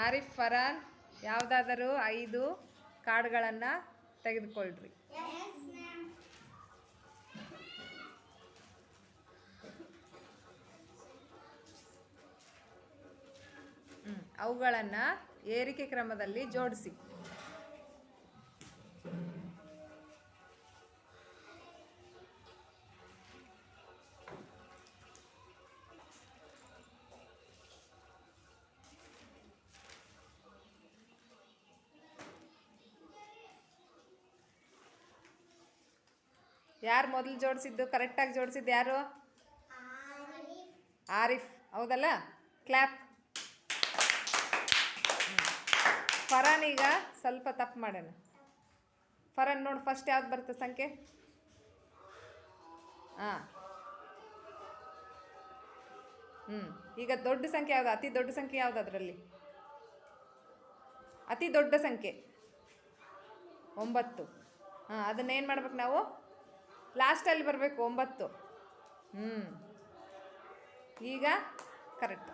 ಆರಿಫ್ ಫರಾನ್ ಯಾವುದಾದರೂ 5 ಕಾರ್ಡ್ಗಳನ್ನು ತೆಗೆದುಕೊಳ್ಳ್ರಿ. ಅವುಗಳನ್ನು ಏರಿಕೆ ಕ್ರಮದಲ್ಲಿ ಜೋಡಿಸಿ. ಯಾರು ಮೊದಲು ಜೋಡಿಸಿದ್ದು, ಕರೆಕ್ಟಾಗಿ ಜೋಡಿಸಿದ್ದು ಯಾರು? ಆರಿಫ್, ಹೌದಲ್ಲ? ಕ್ಲ್ಯಾಪ್. ಫರಾನ್ ಈಗ ಸ್ವಲ್ಪ ತಪ್ಪು ಮಾಡೋಣ. ಫರಾನ್ ನೋಡಿ ಫಸ್ಟ್ ಯಾವ್ದು ಬರುತ್ತೆ ಸಂಖ್ಯೆ? ಹಾಂ, ಈಗ ದೊಡ್ಡ ಸಂಖ್ಯೆ ಯಾವುದು? ಅತಿ ದೊಡ್ಡ ಸಂಖ್ಯೆ ಯಾವುದು ಅದರಲ್ಲಿ? ಅತಿ ದೊಡ್ಡ ಸಂಖ್ಯೆ 9. ಹಾಂ, ಅದನ್ನೇನು ಮಾಡ್ಬೇಕು ನಾವು? ಲಾಸ್ಟಲ್ಲಿ ಬರಬೇಕು 9. ಈಗ ಕರೆಕ್ಟ್.